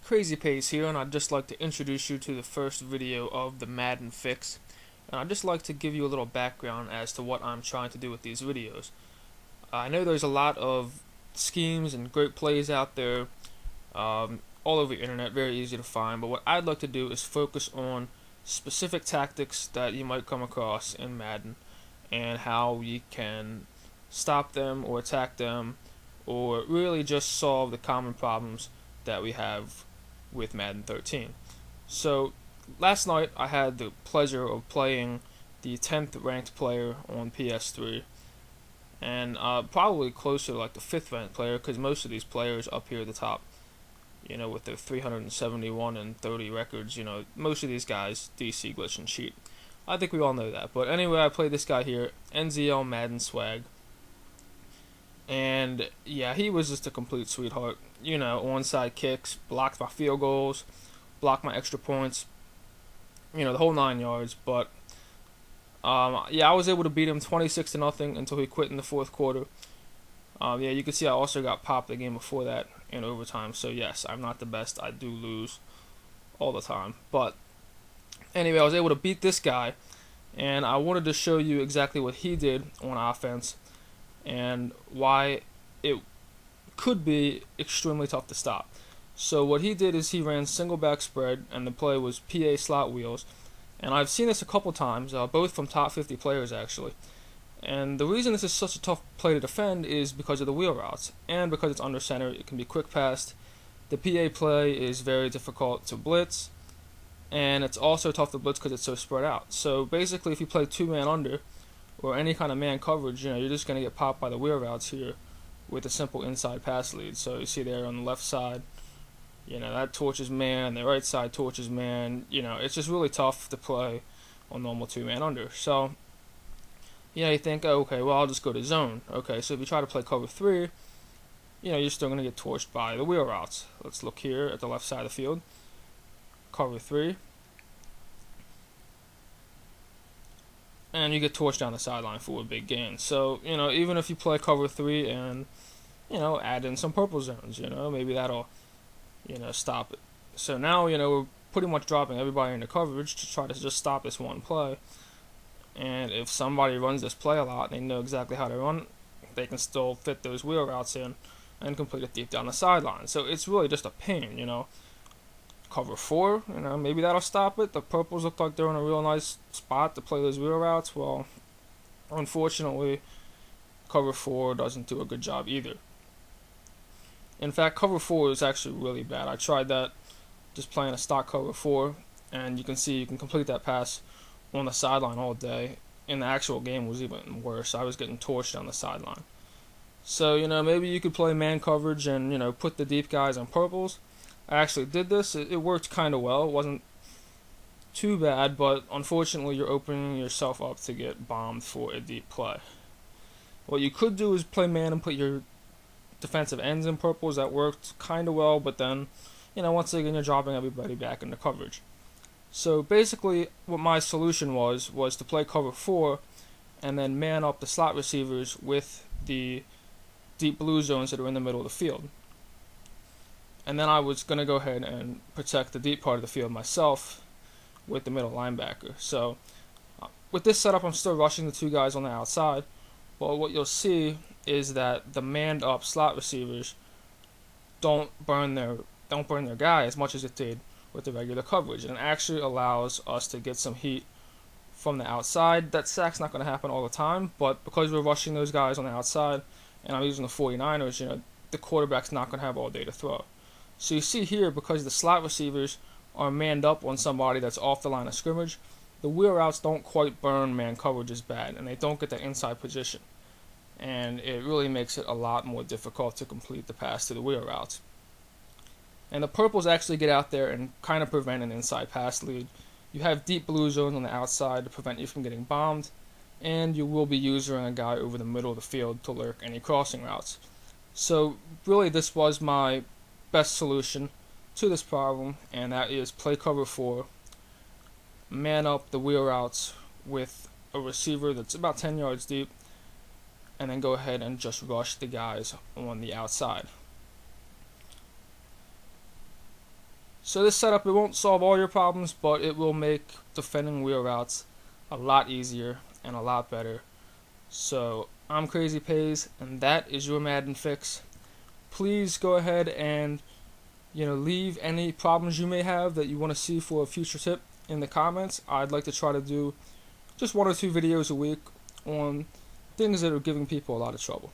Crazy Pace here, and I'd just like to introduce you to the first video of the Madden Fix. And I'd just like to give you a little background as to what I'm trying to do with these videos. I know there's a lot of schemes and great plays out there all over the internet, very easy to find, but what I'd like to do is focus on specific tactics that you might come across in Madden and how you can stop them or attack them or really just solve the common problems that we have with Madden 13. So last night I had the pleasure of playing the 10th ranked player on PS3 and probably closer to like the 5th ranked player because most of these players up here at the top, with their 371 and 30 records, most of these guys DC glitch and cheat. I think we all know that. But anyway, I played this guy here, NZL Madden Swag. And yeah, he was just a complete sweetheart. Onside kicks, blocked my field goals, blocked my extra points, the whole 9 yards. But yeah, I was able to beat him 26-0 until he quit in the fourth quarter. Yeah, you can see I also got popped the game before that in overtime. So yes, I'm not the best. I do lose all the time. But anyway, I was able to beat this guy, and I wanted to show you exactly what he did on offense and why it could be extremely tough to stop. So what he did is he ran single back spread, and the play was PA slot wheels. And I've seen this a couple times, both from top 50 players actually. And the reason this is such a tough play to defend is because of the wheel routes, and because it's under center, it can be quick passed. The PA play is very difficult to blitz, and it's also tough to blitz because it's so spread out. So basically, if you play two-man under, or any kind of man coverage, you're just going to get popped by the wheel routes here with a simple inside pass lead. So you see there on the left side, that torches man, the right side torches man. It's just really tough to play on normal two-man under. So you think, oh, okay, well, I'll just go to zone. Okay, so if you try to play cover 3, you're still going to get torched by the wheel routes. Let's look here at the left side of the field. Cover 3. And you get torched down the sideline for a big gain. So, even if you play cover 3 and, add in some purple zones, maybe that'll, stop it. So now, we're pretty much dropping everybody into coverage to try to just stop this one play. And if somebody runs this play a lot and they know exactly how to run, they can still fit those wheel routes in and complete it deep down the sideline. So it's really just a pain, Cover 4, maybe that'll stop it. The purples look like they're in a real nice spot to play those wheel routes. Well, unfortunately, cover 4 doesn't do a good job either. In fact, cover 4 is actually really bad. I tried that just playing a stock cover 4, and you can see you can complete that pass on the sideline all day. In the actual game was even worse. I was getting torched on the sideline. So, maybe you could play man coverage and, put the deep guys on purples. I actually did this. It worked kind of well. It wasn't too bad, but unfortunately you're opening yourself up to get bombed for a deep play. What you could do is play man and put your defensive ends in purples. That worked kind of well, but then, once again you're dropping everybody back into coverage. So basically what my solution was to play cover 4 and then man up the slot receivers with the deep blue zones that are in the middle of the field. And then I was going to go ahead and protect the deep part of the field myself with the middle linebacker. So with this setup, I'm still rushing the two guys on the outside. But what you'll see is that the manned up slot receivers don't burn their guy as much as it did with the regular coverage. And it actually allows us to get some heat from the outside. That sack's not going to happen all the time, but because we're rushing those guys on the outside, and I'm using the 49ers, the quarterback's not going to have all day to throw. So you see here, because the slot receivers are manned up on somebody that's off the line of scrimmage, the wheel routes don't quite burn man coverage as bad, and they don't get that inside position. And it really makes it a lot more difficult to complete the pass to the wheel routes. And the purples actually get out there and kind of prevent an inside pass lead. You have deep blue zones on the outside to prevent you from getting bombed, and you will be using a guy over the middle of the field to lurk any crossing routes. So really this was my best solution to this problem, and that is play cover 4, man up the wheel routes with a receiver that's about 10 yards deep, and then go ahead and just rush the guys on the outside. So this setup, it won't solve all your problems, but it will make defending wheel routes a lot easier and a lot better. So I'm Crazy Pays, and that is your Madden Fix. Please go ahead and leave any problems you may have that you want to see for a future tip in the comments. I'd like to try to do just 1 or 2 videos a week on things that are giving people a lot of trouble.